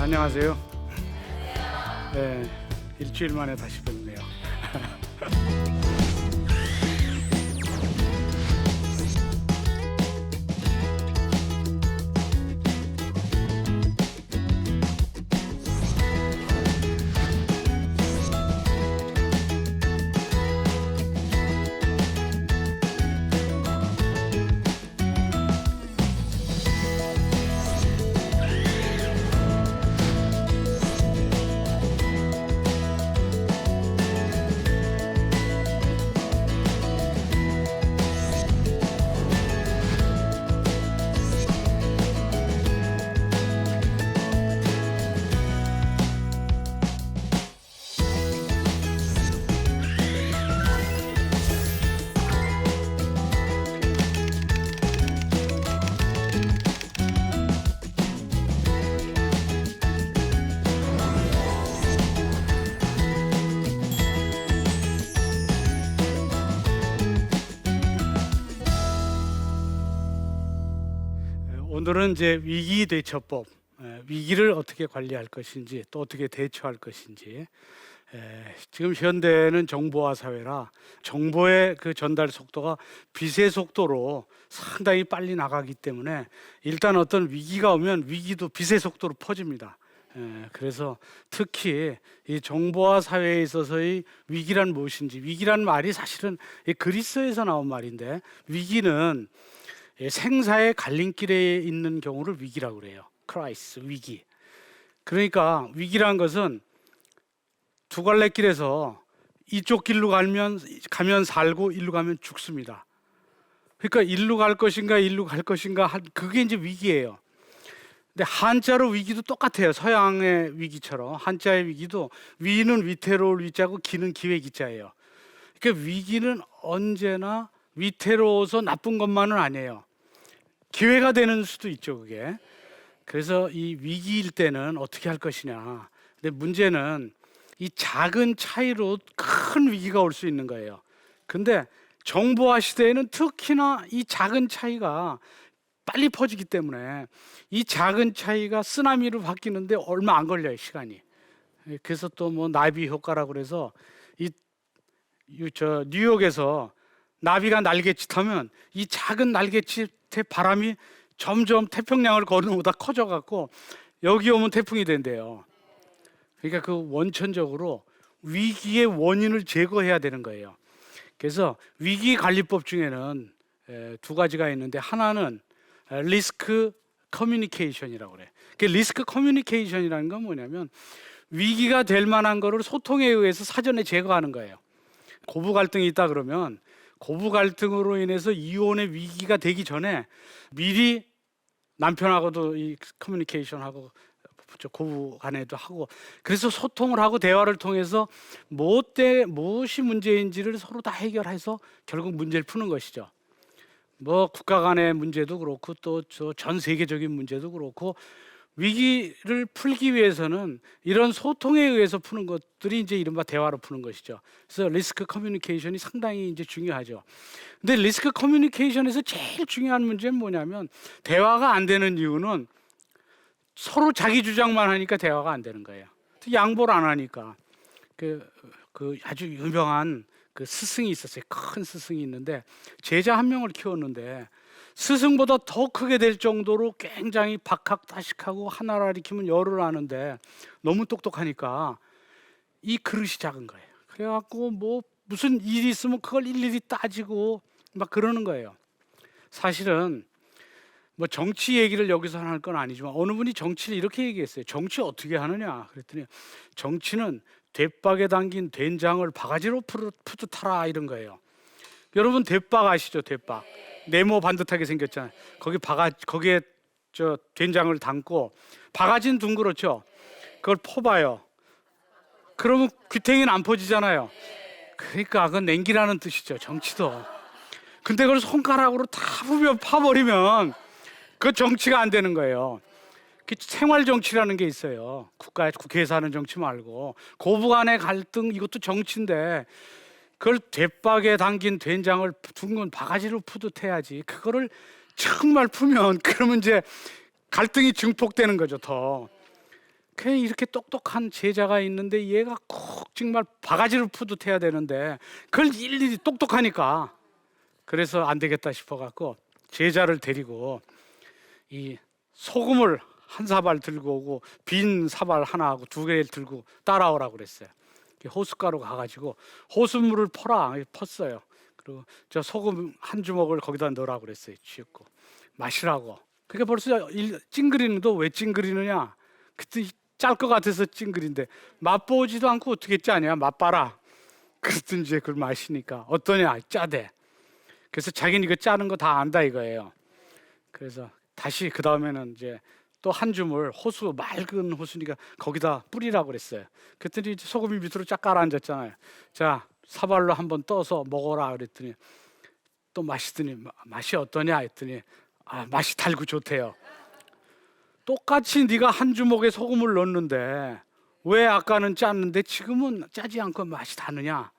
안녕하세요. 네, 일주일 만에 다시 뵙네요. 오늘은 이제 위기 대처법, 위기를 어떻게 관리할 것인지 또 어떻게 대처할 것인지. 지금 현대는 정보화 사회라 정보의 그 전달 속도가 빛의 속도로 상당히 빨리 나가기 때문에 일단 어떤 위기가 오면 위기도 빛의 속도로 퍼집니다. 그래서 특히 이 정보화 사회에 있어서의 위기란 무엇인지, 위기란 말이 사실은 이 그리스에서 나온 말인데, 위기는 생사의 갈림길에 있는 경우를 위기라고 그래요. 크라이스, 위기. 그러니까 위기란 것은 두 갈래 길에서 이쪽 길로 가면 살고 일로 가면 죽습니다. 그러니까 일로 갈 것인가 일로 갈 것인가, 그게 이제 위기예요. 근데 한자로 위기도 똑같아요. 서양의 위기처럼 한자의 위기도 위는 위태로울 위자고 기는 기회 기자예요. 그러니까 위기는 언제나 위태로워서 나쁜 것만은 아니에요. 기회가 되는 수도 있죠, 그게. 그래서 이 위기일 때는 어떻게 할 것이냐. 근데 문제는 이 작은 차이로 큰 위기가 올 수 있는 거예요. 근데 정보화 시대에는 특히나 이 작은 차이가 빨리 퍼지기 때문에 이 작은 차이가 쓰나미로 바뀌는데 얼마 안 걸려요, 시간이. 그래서 또 뭐 나비 효과라고 그래서 뉴욕에서 나비가 날갯짓하면 이 작은 날갯짓의 바람이 점점 태평양을 건너오다 커져갖고 여기 오면 태풍이 된대요. 그러니까 그 원천적으로 위기의 원인을 제거해야 되는 거예요. 그래서 위기 관리법 중에는 두 가지가 있는데, 하나는 리스크 커뮤니케이션이라고 그래요. 그 리스크 커뮤니케이션이라는 건 뭐냐면 위기가 될 만한 거를 소통에 의해서 사전에 제거하는 거예요. 고부 갈등이 있다 그러면 고부 갈등으로 인해서 이혼의 위기가 되기 전에 미리 남편하고도 이 커뮤니케이션하고 고부 간에도 하고, 그래서 소통을 하고 대화를 통해서 무엇이 문제인지를 서로 다 해결해서 결국 문제를 푸는 것이죠. 뭐 국가 간의 문제도 그렇고 또 전 세계적인 문제도 그렇고, 위기를 풀기 위해서는 이런 소통에 의해서 푸는 것들이 이제 이른바 대화로 푸는 것이죠. 그래서 리스크 커뮤니케이션이 상당히 이제 중요하죠. 근데 리스크 커뮤니케이션에서 제일 중요한 문제는 뭐냐면, 대화가 안 되는 이유는 서로 자기 주장만 하니까 대화가 안 되는 거예요. 양보를 안 하니까. 그 아주 유명한 그 스승이 있었어요. 큰 스승이 있는데 제자 한 명을 키웠는데 스승보다 더 크게 될 정도로 굉장히 박학다식하고 하나를 가리키면 열을 아는데 너무 똑똑하니까 이 그릇이 작은 거예요. 그래갖고 뭐 무슨 일이 있으면 그걸 일일이 따지고 막 그러는 거예요. 사실은 뭐 정치 얘기를 여기서 할 건 아니지만 어느 분이 정치를 이렇게 얘기했어요. 정치 어떻게 하느냐 그랬더니 정치는 대박에 담긴 된장을 바가지로 푸듯하라, 이런 거예요. 여러분 대박 아시죠? 대박 네모 반듯하게 생겼잖아요. 거기에 된장을 담고, 바가지는 둥그렇죠. 그걸 퍼봐요. 그러면 귀탱이는 안 퍼지잖아요. 그러니까 그건 냉기라는 뜻이죠, 정치도. 근데 그걸 손가락으로 다 파버리면 그 정치가 안 되는 거예요. 생활 정치라는 게 있어요. 국회에서 하는 정치 말고. 고부 간의 갈등, 이것도 정치인데 그걸 대박에 담긴 된장을 둥근 바가지로 푸듯 해야지. 그거를 정말 풀면 그러면 이제 갈등이 증폭되는 거죠, 더. 그냥 이렇게 똑똑한 제자가 있는데 얘가 꼭 정말 바가지를 푸듯해야 되는데 그걸 일일이 똑똑하니까 그래서 안 되겠다 싶어 갖고 제자를 데리고 이 소금을 한 사발 들고 오고 빈 사발 하나하고 두 개를 들고 따라오라고 그랬어요. 호숫가로 가가지고 호수물을 퍼라 펐어요. 그리고 저 소금 한 주먹을 거기다 넣으라고 그랬어요. 쥐었고 마시라고. 그게 벌써 찡그리는데 왜 찡그리느냐? 그때 짤 것 같아서 찡그린데 맛보지도 않고 어떻게 짜냐? 맛봐라. 그랬더니 이제 그걸 마시니까 어떠냐? 짜대. 그래서 자기는 이거 짜는 거 다 안다 이거예요. 그래서 다시 그 다음에는 이제 또 한 줌을 호수 맑은 호수니까 거기다 뿌리라고 그랬어요. 그랬더니 이제 소금이 밑으로 쫙 가라앉았잖아요. 자 사발로 한번 떠서 먹어라 그랬더니 또 마시더니 맛이 어떠냐 했더니 맛이 달고 좋대요. 똑같이 네가 한 주먹에 소금을 넣었는데 왜 아까는 짰는데 지금은 짜지 않고 맛이 다느냐?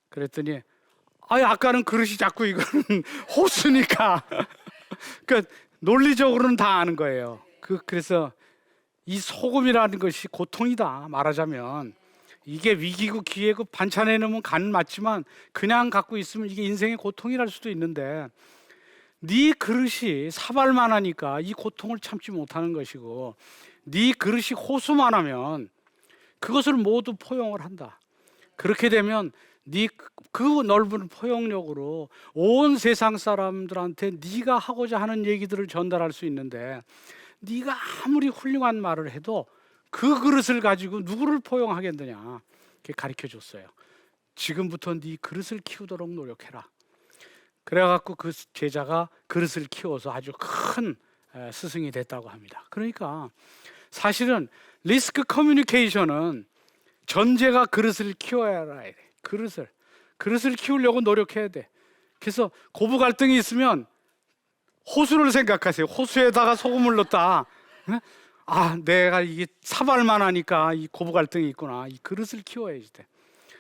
그랬더니 아까는 그릇이 자꾸 이거는 호수니까. 그러니까 논리적으로는 다 아는 거예요. 그래서 이 소금이라는 것이 고통이다 말하자면 이게 위기고 기회고 반찬에 넣으면 간 맞지만 그냥 갖고 있으면 이게 인생의 고통이랄 수도 있는데 네 그릇이 사발만 하니까 이 고통을 참지 못하는 것이고 네 그릇이 호수만 하면 그것을 모두 포용을 한다. 그렇게 되면 네 그 넓은 포용력으로 온 세상 사람들한테 네가 하고자 하는 얘기들을 전달할 수 있는데 네가 아무리 훌륭한 말을 해도 그 그릇을 가지고 누구를 포용하겠느냐 이렇게 가르쳐 줬어요. 지금부터 네 그릇을 키우도록 노력해라. 그래갖고 그 제자가 그릇을 키워서 아주 큰 스승이 됐다고 합니다. 그러니까 사실은 리스크 커뮤니케이션은 전제가 그릇을 키워야 돼. 그릇을 키우려고 노력해야 돼. 그래서 고부 갈등이 있으면 호수를 생각하세요. 호수에다가 소금을 넣었다. 내가 이게 사발만 하니까 이 고부 갈등이 있구나. 이 그릇을 키워야지 돼.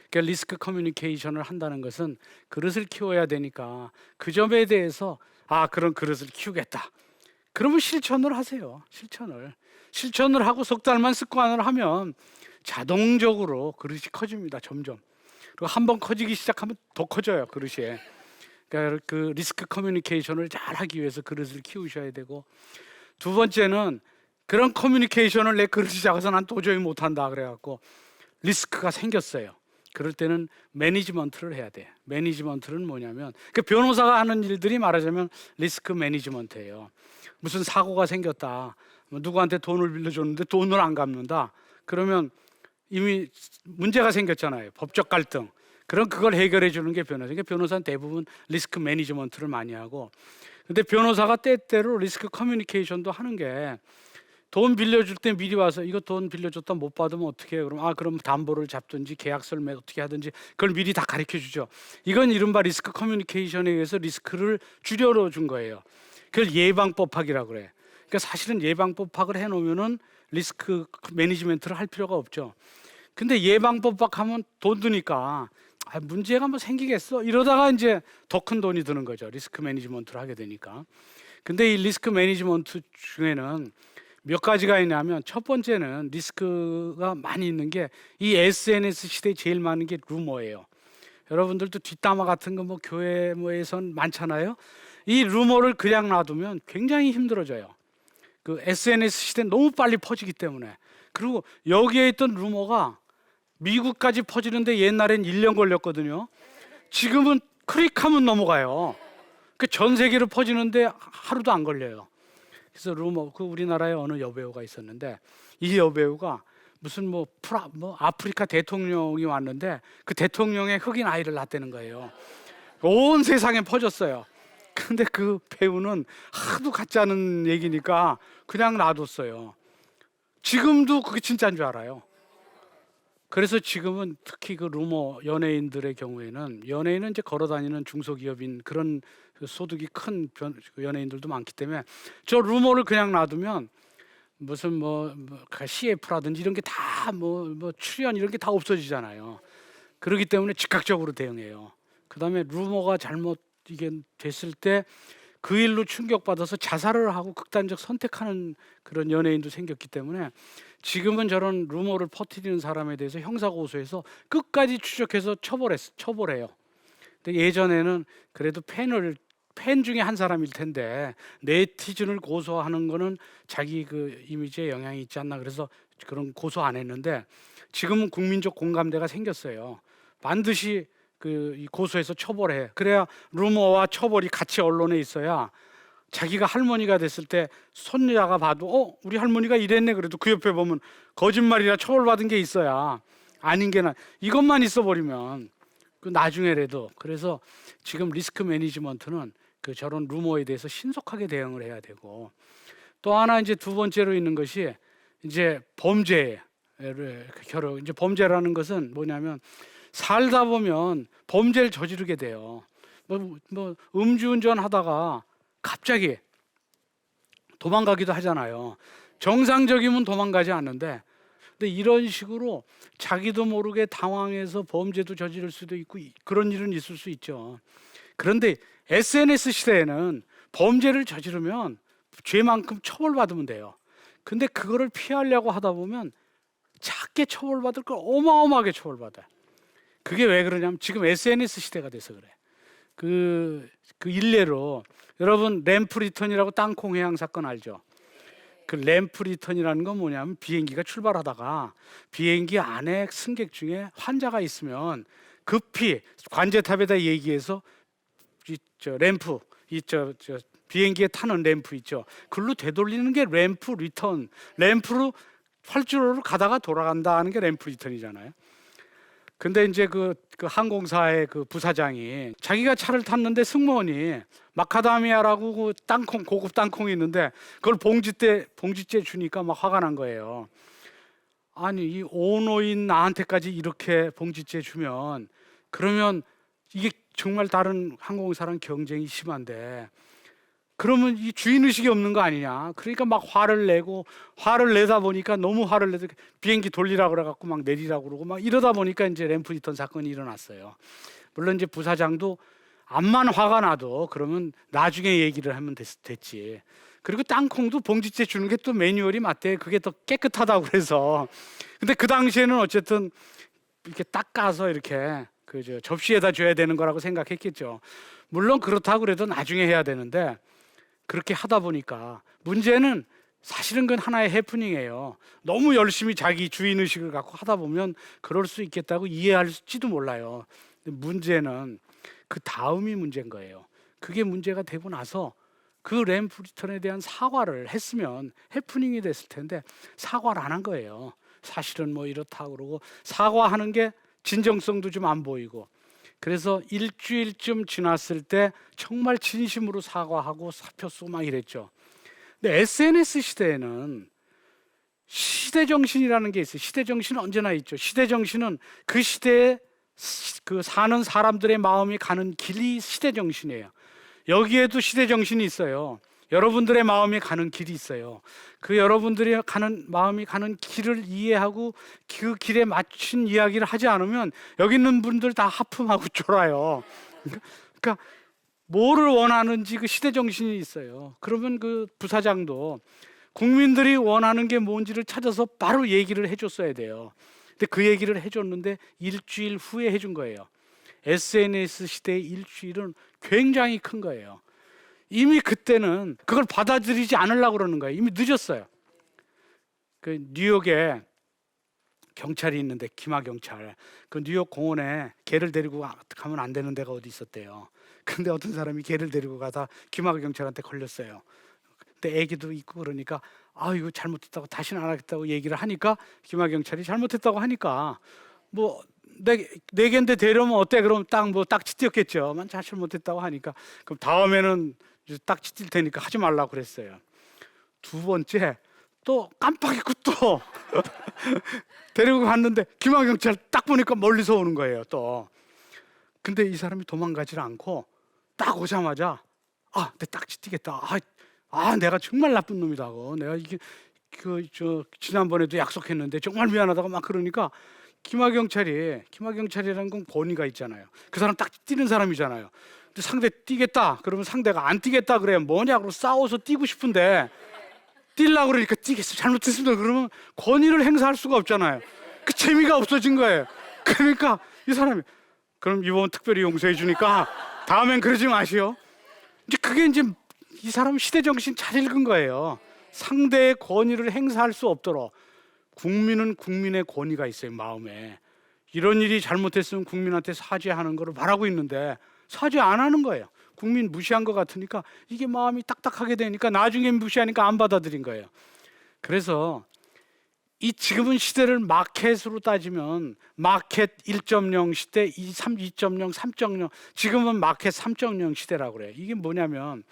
그러니까 리스크 커뮤니케이션을 한다는 것은 그릇을 키워야 되니까 그 점에 대해서 그런 그릇을 키우겠다. 그러면 실천을 하세요. 실천을 하고 석 달만 습관을 하면 자동적으로 그릇이 커집니다. 점점. 그리고 한번 커지기 시작하면 더 커져요. 그릇이. 그러니까 그 리스크 커뮤니케이션을 잘 하기 위해서 그릇을 키우셔야 되고 두 번째는 그런 커뮤니케이션을 내 그릇이 작아서 난 도저히 못한다 그래갖고 리스크가 생겼어요. 그럴 때는 매니지먼트를 해야 돼. 매니지먼트는 뭐냐면 그 변호사가 하는 일들이 말하자면 리스크 매니지먼트예요. 무슨 사고가 생겼다. 누구한테 돈을 빌려줬는데 돈을 안 갚는다. 그러면 이미 문제가 생겼잖아요. 법적 갈등. 그럼 그걸 해결해 주는 게 변호사. 그러니까 변호사는 대부분 리스크 매니지먼트를 많이 하고 근데 변호사가 때때로 리스크 커뮤니케이션도 하는 게 돈 빌려줄 때 미리 와서 이거 돈 빌려줬다 못 받으면 어떻게 해요? 그럼 담보를 잡든지 계약서를 어떻게 하든지 그걸 미리 다 가르쳐 주죠. 이건 이른바 리스크 커뮤니케이션에 의해서 리스크를 줄여 준 거예요. 그걸 예방법학이라고 그래. 그러니까 사실은 예방법학을 해놓으면은 리스크 매니지먼트를 할 필요가 없죠. 근데 예방법학 하면 돈 드니까 문제가 뭐 생기겠어? 이러다가 이제 더 큰 돈이 드는 거죠. 리스크 매니지먼트를 하게 되니까. 근데 이 리스크 매니지먼트 중에는 몇 가지가 있냐면 첫 번째는 리스크가 많이 있는 게 이 SNS 시대에 제일 많은 게 루머예요. 여러분들도 뒷담화 같은 거 뭐 교회 뭐에선 많잖아요. 이 루머를 그냥 놔두면 굉장히 힘들어져요. 그 SNS 시대 너무 빨리 퍼지기 때문에. 그리고 여기에 있던 루머가 미국까지 퍼지는데 옛날엔 1년 걸렸거든요. 지금은 클릭하면 넘어가요. 그 전 세계로 퍼지는데 하루도 안 걸려요. 그래서 루머, 그 우리나라에 어느 여배우가 있었는데 이 여배우가 무슨 뭐 아프리카 대통령이 왔는데 그 대통령의 흑인 아이를 낳았다는 거예요. 온 세상에 퍼졌어요. 근데 그 배우는 하도 가짜는 얘기니까 그냥 놔뒀어요. 지금도 그게 진짜인 줄 알아요. 그래서 지금은 특히 그 루머 연예인들의 경우에는 연예인은 이제 걸어다니는 중소기업인 그런 소득이 큰 연예인들도 많기 때문에 저 루머를 그냥 놔두면 무슨 CF라든지 이런 게 다 출연 이런 게 다 없어지잖아요. 그렇기 때문에 즉각적으로 대응해요. 그다음에 루머가 잘못 이게 됐을 때 그 일로 충격받아서 자살을 하고 극단적 선택하는 그런 연예인도 생겼기 때문에 지금은 저런 루머를 퍼뜨리는 사람에 대해서 형사고소해서 끝까지 추적해서 처벌해요. 근데 예전에는 그래도 팬 중에 한 사람일 텐데 네티즌을 고소하는 거는 자기 그 이미지에 영향이 있지 않나 그래서 그런 고소 안 했는데 지금은 국민적 공감대가 생겼어요. 반드시 이 고소해서 처벌해. 그래야 루머와 처벌이 같이 언론에 있어야 자기가 할머니가 됐을 때 손자가 봐도 우리 할머니가 이랬네 그래도 그 옆에 보면 거짓말이라 처벌받은 게 있어야 아닌 게 이것만 있어 버리면 그 나중에라도 그래서 지금 리스크 매니지먼트는 그 저런 루머에 대해서 신속하게 대응을 해야 되고 또 하나 이제 두 번째로 있는 것이 이제 범죄를 결혼 이제 범죄라는 것은 뭐냐면 살다 보면 범죄를 저지르게 돼요. 뭐 음주운전 하다가 갑자기 도망가기도 하잖아요. 정상적이면 도망가지 않는데 근데 이런 식으로 자기도 모르게 당황해서 범죄도 저지를 수도 있고 그런 일은 있을 수 있죠. 그런데 SNS 시대에는 범죄를 저지르면 죄만큼 처벌받으면 돼요. 근데 그거를 피하려고 하다 보면 작게 처벌받을 걸 어마어마하게 처벌받아요. 그게 왜 그러냐면 지금 SNS 시대가 돼서 그래. 그 일례로 여러분 램프 리턴이라고 땅콩 해양 사건 알죠? 그 램프 리턴이라는 건 뭐냐면 비행기가 출발하다가 비행기 안에 승객 중에 환자가 있으면 급히 관제탑에다 얘기해서 램프 비행기에 타는 램프 있죠. 그걸로 되돌리는 게 램프 리턴. 램프로 활주로로 가다가 돌아간다 하는 게 램프 리턴이잖아요. 근데 이제 그 항공사의 그 부사장이 자기가 차를 탔는데 승무원이 마카다미아라고 그 땅콩 고급 땅콩이 있는데 그걸 봉지째 주니까 막 화가 난 거예요. 아니 이 오노인 나한테까지 이렇게 봉지째 주면 그러면 이게 정말 다른 항공사랑 경쟁이 심한데 그러면 이 주인의식이 없는 거 아니냐. 그러니까 막 화를 내다 보니까 너무 화를 내서 비행기 돌리라고 그래갖고 막 내리라고 그러고 막 이러다 보니까 이제 램프 리턴 사건이 일어났어요. 물론 이제 부사장도 암만 화가 나도 그러면 나중에 얘기를 하면 됐지. 그리고 땅콩도 봉지째 주는 게 또 매뉴얼이 맞대. 그게 더 깨끗하다고 그래서. 근데 그 당시에는 어쨌든 이렇게 닦아서 이렇게 접시에다 줘야 되는 거라고 생각했겠죠. 물론 그렇다고 그래도 나중에 해야 되는데 그렇게 하다 보니까 문제는 사실은 그건 하나의 해프닝이에요. 너무 열심히 자기 주인의식을 갖고 하다 보면 그럴 수 있겠다고 이해할지도 몰라요. 근데 문제는 그 다음이 문제인 거예요. 그게 문제가 되고 나서 그 램프 리턴에 대한 사과를 했으면 해프닝이 됐을 텐데 사과를 안 한 거예요. 사실은 뭐 이렇다고 그러고 사과하는 게 진정성도 좀 안 보이고 그래서 일주일쯤 지났을 때 정말 진심으로 사과하고 사표 쓰고 막 이랬죠. 근데 SNS 시대에는 시대정신이라는 게 있어요. 시대정신은 언제나 있죠. 시대정신은 그 시대에 그 사는 사람들의 마음이 가는 길이 시대정신이에요. 여기에도 시대정신이 있어요. 여러분들의 마음이 가는 길이 있어요. 그 여러분들이 마음이 가는 길을 이해하고 그 길에 맞춘 이야기를 하지 않으면 여기 있는 분들 다 하품하고 쫄아요. 그러니까 뭐를 원하는지 그 시대정신이 있어요. 그러면 그 부사장도 국민들이 원하는 게 뭔지를 찾아서 바로 얘기를 해줬어야 돼요. 근데 그 얘기를 해줬는데 일주일 후에 해준 거예요. SNS 시대의 일주일은 굉장히 큰 거예요. 이미 그때는 그걸 받아들이지 않으려고 그러는 거예요. 이미 늦었어요. 그 뉴욕에 경찰이 있는데 기마경찰 그 뉴욕 공원에 개를 데리고 가면 안 되는 데가 어디 있었대요. 근데 어떤 사람이 개를 데리고 가다 기마경찰한테 걸렸어요. 근데 애기도 있고 그러니까 이거 잘못했다고 다시는 안 하겠다고 얘기를 하니까 기마경찰이 잘못했다고 하니까 뭐 네 개인데 데려오면 어때? 그럼 딱지 띄었겠죠. 잘못했다고 하니까 그럼 다음에는 딱지 띌 테니까 하지 말라고 그랬어요. 두 번째 또 깜빡 잊고 또 데리고 갔는데 기마경찰 딱 보니까 멀리서 오는 거예요. 또 근데 이 사람이 도망가질 않고 딱 오자마자 내 딱지 띄겠다. 내가 정말 나쁜 놈이다고. 내가 이게 지난번에도 약속했는데 정말 미안하다고 막 그러니까 기마경찰이라는 건 권위가 있잖아요. 그 사람 딱지 띄는 사람이잖아요. 근데 상대 뛰겠다 그러면 상대가 안 뛰겠다 그래 뭐냐고 싸워서 뛰고 싶은데 뛰려고 그러니까 뛰겠어 잘못했습니다 그러면 권위를 행사할 수가 없잖아요. 그 재미가 없어진 거예요. 그러니까 이 사람이 그럼 이번 특별히 용서해 주니까 다음엔 그러지 마시오. 이제 그게 이제 이 사람 시대 정신 잘 읽은 거예요. 상대의 권위를 행사할 수 없도록 국민은 국민의 권위가 있어요. 마음에 이런 일이 잘못했으면 국민한테 사죄하는 거를 바라고 있는데 사죄 안 하는 거예요. 국민 무시한 것 같으니까 이게 마음이 딱딱하게 되니까 나중에 무시하니까 안 받아들인 거예요. 그래서 이 지금은 시대를 마켓으로 따지면 마켓 1.0 시대, 2.0, 3.0 지금은 마켓 3.0 시대라고 그래요. 이게 뭐냐면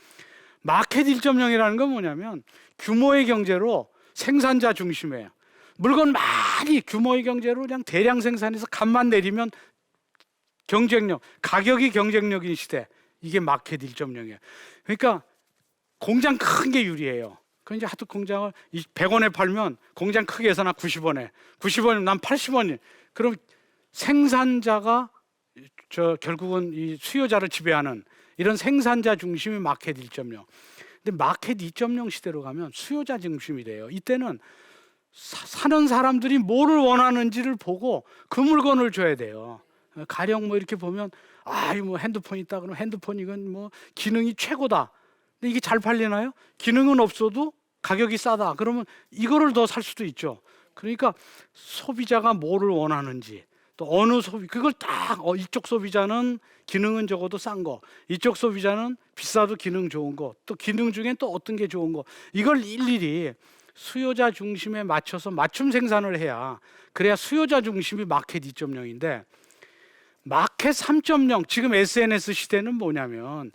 마켓 1.0이라는 건 뭐냐면 규모의 경제로 생산자 중심이에요. 물건 많이 규모의 경제로 그냥 대량 생산해서 값만 내리면 경쟁력, 가격이 경쟁력인 시대. 이게 마켓 1.0이에요. 그러니까 공장 큰 게 유리해요. 그 이제 하도 공장을 100원에 팔면 공장 크게 해서 나 90원에, 90원이면 난 80원이. 그럼 생산자가 결국은 이 수요자를 지배하는 이런 생산자 중심의 마켓 1.0. 근데 마켓 2.0 시대로 가면 수요자 중심이 돼요. 이때는 사는 사람들이 뭐를 원하는지를 보고 그 물건을 줘야 돼요. 가령 뭐 이렇게 보면 뭐 핸드폰 있다 그러면 핸드폰 이건 뭐 기능이 최고다. 근데 이게 잘 팔리나요? 기능은 없어도 가격이 싸다. 그러면 이거를 더 살 수도 있죠. 그러니까 소비자가 뭐를 원하는지 또 어느 그걸 딱 이쪽 소비자는 기능은 적어도 싼 거, 이쪽 소비자는 비싸도 기능 좋은 거, 또 기능 중엔 또 어떤 게 좋은 거 이걸 일일이 수요자 중심에 맞춰서 맞춤 생산을 해야 그래야 수요자 중심이 마켓 2.0인데 마켓 3.0 지금 SNS 시대는 뭐냐면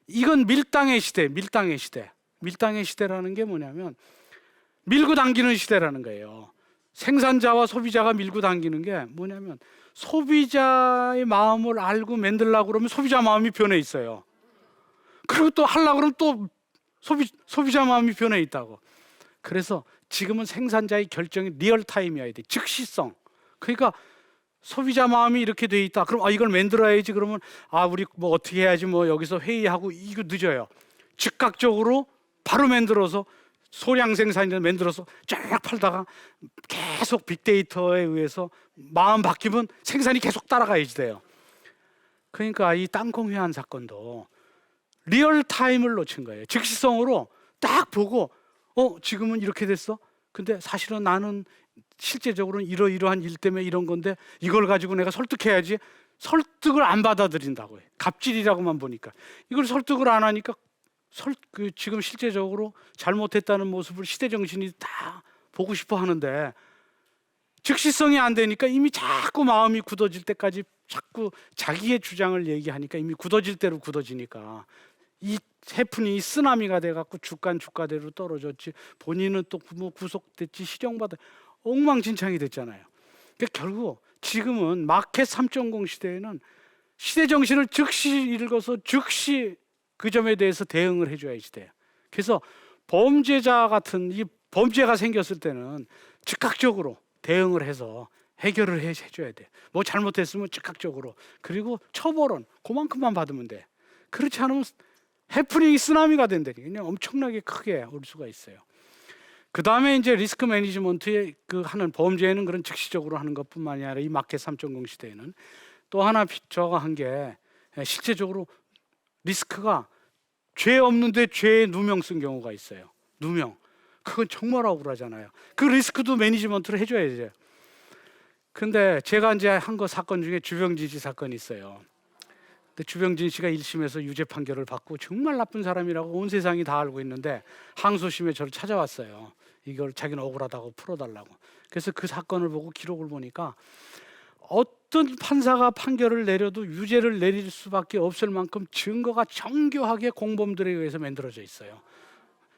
이건 밀당의 시대, 밀당의 시대. 밀당의 시대라는 게 뭐냐면 밀고 당기는 시대라는 거예요. 생산자와 소비자가 밀고 당기는 게 뭐냐면 소비자의 마음을 알고 만들려고 그러면 소비자 마음이 변해 있어요. 그리고 또 하려고 그러면 또 소비자 마음이 변해 있다고. 그래서 지금은 생산자의 결정이 리얼타임이어야 돼. 즉시성. 그러니까 소비자 마음이 이렇게 돼 있다. 그럼 이걸 만들어야지. 그러면 우리 뭐 어떻게 해야지 뭐 여기서 회의하고 이거 늦어요. 즉각적으로 바로 만들어서 소량 생산을 만들어서 쫙 팔다가 계속 빅데이터에 의해서 마음 바뀌면 생산이 계속 따라가야지 돼요. 그러니까 이 땅콩 회한 사건도 리얼타임을 놓친 거예요. 즉시성으로 딱 보고 지금은 이렇게 됐어. 근데 사실은 나는 실제적으로는 이러이러한 일 때문에 이런 건데 이걸 가지고 내가 설득해야지. 설득을 안 받아들인다고 해요. 갑질이라고만 보니까. 이걸 설득을 안 하니까 지금 실제적으로 잘못했다는 모습을 시대정신이 다 보고 싶어 하는데 즉시성이 안 되니까 이미 자꾸 마음이 굳어질 때까지 자꾸 자기의 주장을 얘기하니까 이미 굳어질 대로 굳어지니까 이 해프닝이 쓰나미가 돼갖고 주가대로 떨어졌지 본인은 또 뭐 구속됐지 실형받아 엉망진창이 됐잖아요. 그러니까 결국 지금은 마켓 3.0 시대에는 시대 정신을 즉시 읽어서 즉시 그 점에 대해서 대응을 해줘야 돼요. 그래서 범죄자 같은 이 범죄가 생겼을 때는 즉각적으로 대응을 해서 해결을 해줘야 돼. 뭐 잘못했으면 즉각적으로. 그리고 처벌은 그만큼만 받으면 돼. 그렇지 않으면 해프닝이 쓰나미가 된다니 그냥 엄청나게 크게 올 수가 있어요. 그 다음에 이제 리스크 매니지먼트에 하는 범죄에는 그런 즉시적으로 하는 것뿐만이 아니라 이 마켓 3.0 시대에는 또 하나 저가 한 게 실제적으로 리스크가 죄 없는데 죄에 누명 쓴 경우가 있어요. 누명. 그건 정말 억울하잖아요. 그 리스크도 매니지먼트를 해줘야죠. 근데 제가 이제 한 거 사건 중에 주병진 씨 사건이 있어요. 근데 주병진 씨가 1심에서 유죄 판결을 받고 정말 나쁜 사람이라고 온 세상이 다 알고 있는데 항소심에 저를 찾아왔어요. 이걸 자기는 억울하다고 풀어달라고. 그래서 그 사건을 보고 기록을 보니까 어떤 판사가 판결을 내려도 유죄를 내릴 수밖에 없을 만큼 증거가 정교하게 공범들에 의해서 만들어져 있어요.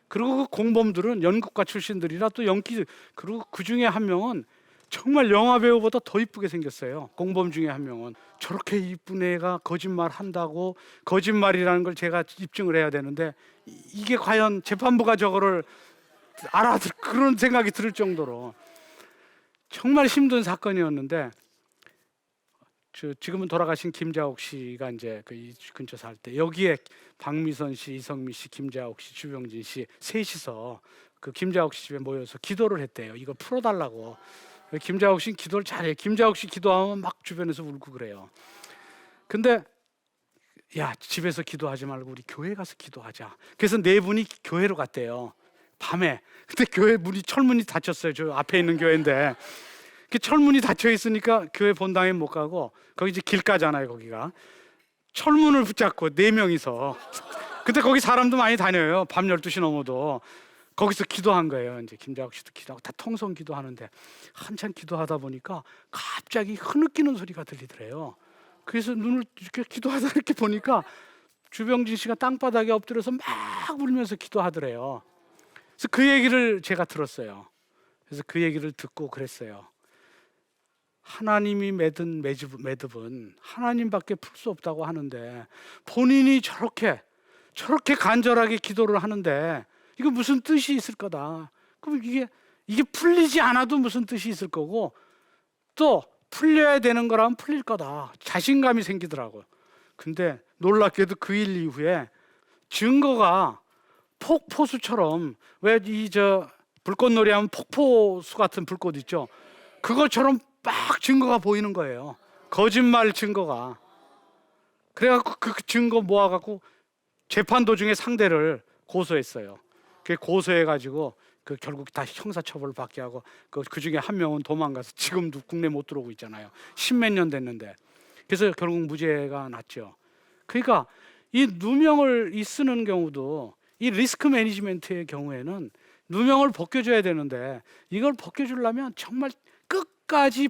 그리고 그 공범들은 연극가 출신들이라 또 연기, 그리고 그 중에 한 명은 정말 영화 배우보다 더 이쁘게 생겼어요. 공범 중에 한 명은. 저렇게 이쁜 애가 거짓말 한다고, 거짓말이라는 걸 제가 입증을 해야 되는데 이게 과연 재판부가 저거를 그런 생각이 들 정도로 정말 힘든 사건이었는데 지금은 돌아가신 김자옥 씨가 이제 이 근처 살 때 여기에 박미선 씨, 이성미 씨, 김자옥 씨, 주병진 씨 셋이서 그 김자옥 씨 집에 모여서 기도를 했대요. 이거 풀어달라고. 김자옥 씨는 기도를 잘해. 김자옥 씨 기도하면 막 주변에서 울고 그래요. 근데 야, 집에서 기도하지 말고 우리 교회 가서 기도하자. 그래서 네 분이 교회로 갔대요. 밤에. 근데 교회 철문이 닫혔어요. 저 앞에 있는 교회인데. 그 철문이 닫혀 있으니까 교회 본당에 못 가고 거기 이제 길가잖아요. 거기가 철문을 붙잡고 네 명이서. 근데 거기 사람도 많이 다녀요. 밤 12시 넘어도. 거기서 기도한 거예요. 이제 김자옥 씨도 기도하고 다 통성 기도하는데 한참 기도하다 보니까 갑자기 흐느끼는 소리가 들리더래요. 그래서 눈을 이렇게 기도하다 이렇게 보니까 주병진 씨가 땅바닥에 엎드려서 막 울면서 기도하더래요. 그래서 그 얘기를 제가 들었어요. 그래서 그 얘기를 듣고 그랬어요. 하나님이 맺은 매듭은 하나님밖에 풀 수 없다고 하는데 본인이 저렇게 간절하게 기도를 하는데 이거 무슨 뜻이 있을 거다. 그럼 이게 풀리지 않아도 무슨 뜻이 있을 거고 또 풀려야 되는 거라면 풀릴 거다. 자신감이 생기더라고요. 근데 놀랍게도 그 일 이후에 증거가 폭포수처럼 왜 불꽃놀이 하면 폭포수 같은 불꽃 있죠. 그것처럼 막 증거가 보이는 거예요. 거짓말 증거가. 그래갖고 그 증거 모아갖고 재판 도중에 상대를 고소했어요. 그 고소해가지고 결국 다시 형사처벌을 받게 하고 그 중에 한 명은 도망가서 지금도 국내 못 들어오고 있잖아요. 십몇 년 됐는데. 그래서 결국 무죄가 났죠. 그러니까 이 누명을 쓰는 경우도 이 리스크 매니지먼트의 경우에는 누명을 벗겨줘야 되는데 이걸 벗겨주려면 정말 끝까지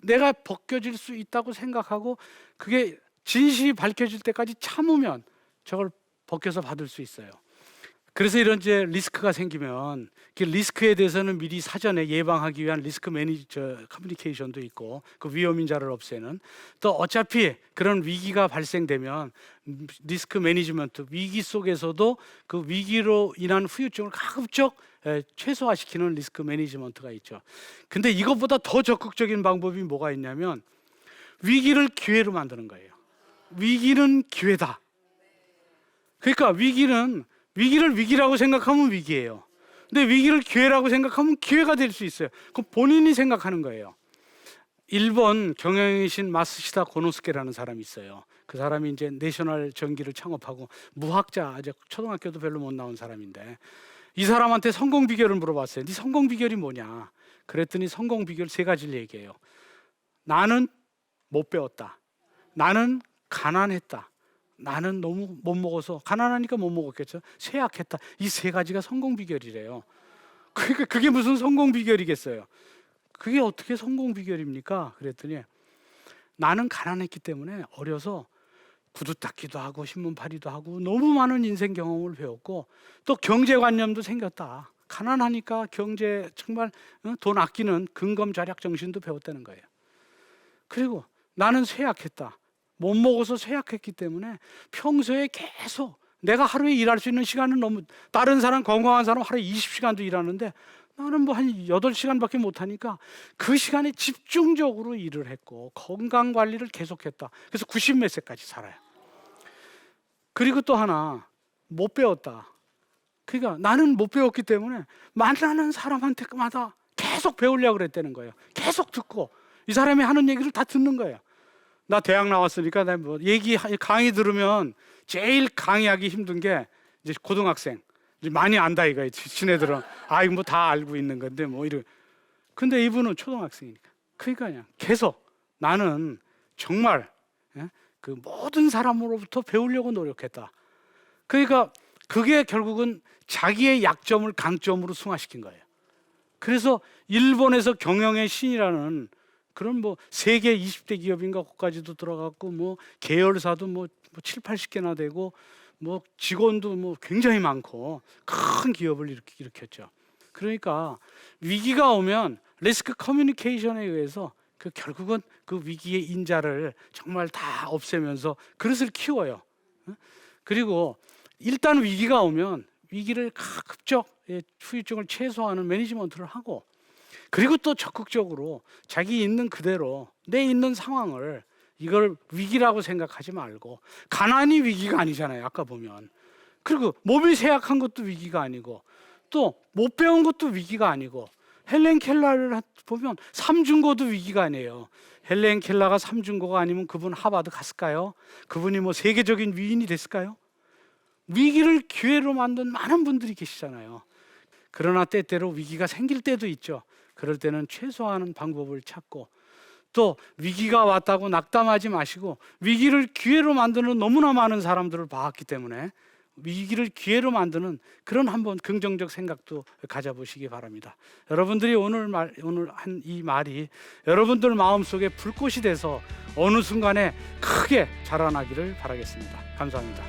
내가 벗겨질 수 있다고 생각하고 그게 진실이 밝혀질 때까지 참으면 저걸 벗겨서 받을 수 있어요. 그래서 이런 이제 리스크가 생기면 그 리스크에 대해서는 미리 사전에 예방하기 위한 리스크 커뮤니케이션도 있고 그 위험인자를 없애는 또 어차피 그런 위기가 발생되면 리스크 매니지먼트 위기 속에서도 그 위기로 인한 후유증을 가급적 최소화시키는 리스크 매니지먼트가 있죠. 근데 이것보다 더 적극적인 방법이 뭐가 있냐면 위기를 기회로 만드는 거예요. 위기는 기회다. 그러니까 위기를 위기라고 생각하면 위기예요. 근데 위기를 기회라고 생각하면 기회가 될 수 있어요. 그럼 본인이 생각하는 거예요. 일본 경영이신 마스시다 고노스케라는 사람이 있어요. 그 사람이 이제 내셔널 전기를 창업하고 무학자, 아직 초등학교도 별로 못 나온 사람인데 이 사람한테 성공 비결을 물어봤어요. 네 성공 비결이 뭐냐? 그랬더니 성공 비결 세 가지를 얘기해요. 나는 못 배웠다. 나는 가난했다. 나는 너무 못 먹어서 가난하니까 못 먹었겠죠. 쇠약했다. 이 세 가지가 성공 비결이래요. 그러니까 그게 무슨 성공 비결이겠어요. 그게 어떻게 성공 비결입니까? 그랬더니 나는 가난했기 때문에 어려서 구두 닦기도 하고 신문팔이도 하고 너무 많은 인생 경험을 배웠고 또 경제관념도 생겼다. 가난하니까 경제 정말 돈 아끼는 근검절약 정신도 배웠다는 거예요. 그리고 나는 쇠약했다. 못 먹어서 쇠약했기 때문에 평소에 계속 내가 하루에 일할 수 있는 시간은 너무 다른 사람 건강한 사람 하루에 20시간도 일하는데 나는 뭐 한 8시간밖에 못 하니까 그 시간에 집중적으로 일을 했고 건강 관리를 계속했다. 그래서 90 몇 세까지 살아요. 그리고 또 하나 못 배웠다. 그러니까 나는 못 배웠기 때문에 만나는 사람한테마다 계속 배우려고 그랬다는 거예요. 계속 듣고 이 사람이 하는 얘기를 다 듣는 거예요. 나 대학 나왔으니까 나 뭐 강의 들으면 제일 강의하기 힘든 게 이제 고등학생 이제 많이 안다 이거예요. 지네들은 이거 뭐 다 알고 있는 건데 뭐 이런. 근데 이분은 초등학생이니까. 그러니까 그냥 계속 나는 정말 그 모든 사람으로부터 배우려고 노력했다. 그러니까 그게 결국은 자기의 약점을 강점으로 승화시킨 거예요. 그래서 일본에서 경영의 신이라는 그런 뭐 세계 20대 기업인가 거기까지도 들어갔고 뭐 계열사도 뭐 7, 80개나 되고 뭐 직원도 뭐 굉장히 많고 큰 기업을 일으켰죠. 그러니까 위기가 오면 리스크 커뮤니케이션에 의해서 결국은 그 위기의 인자를 정말 다 없애면서 그릇을 키워요. 그리고 일단 위기가 오면 위기를 가급적 후유증을 최소화하는 매니지먼트를 하고 그리고 또 적극적으로 자기 있는 그대로 내 있는 상황을 이걸 위기라고 생각하지 말고, 가난이 위기가 아니잖아요. 아까 보면. 그리고 몸이 쇠약한 것도 위기가 아니고, 또 못 배운 것도 위기가 아니고, 헬렌 켈러를 보면 삼중고도 위기가 아니에요. 헬렌 켈러가 삼중고가 아니면 그분 하버드 갔을까요? 그분이 뭐 세계적인 위인이 됐을까요? 위기를 기회로 만든 많은 분들이 계시잖아요. 그러나 때때로 위기가 생길 때도 있죠. 그럴 때는 최소화하는 방법을 찾고, 또 위기가 왔다고 낙담하지 마시고, 위기를 기회로 만드는 너무나 많은 사람들을 봤기 때문에 위기를 기회로 만드는 그런 한번 긍정적 생각도 가져보시기 바랍니다. 여러분들이 오늘 한 이 말이 여러분들 마음속에 불꽃이 돼서 어느 순간에 크게 자라나기를 바라겠습니다. 감사합니다.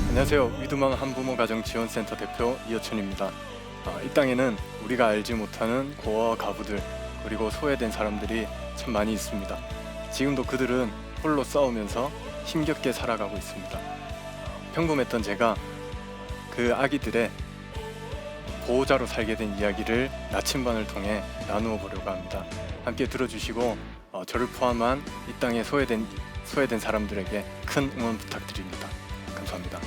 안녕하세요. 위두망 한부모 가정지원센터 대표 이여춘입니다. 이 땅에는 우리가 알지 못하는 고아와 가부들, 그리고 소외된 사람들이 참 많이 있습니다. 지금도 그들은 홀로 싸우면서 힘겹게 살아가고 있습니다. 평범했던 제가 그 아기들의 보호자로 살게 된 이야기를 나침반을 통해 나누어 보려고 합니다. 함께 들어주시고 저를 포함한 이 땅의 소외된 사람들에게 큰 응원 부탁드립니다. 감사합니다.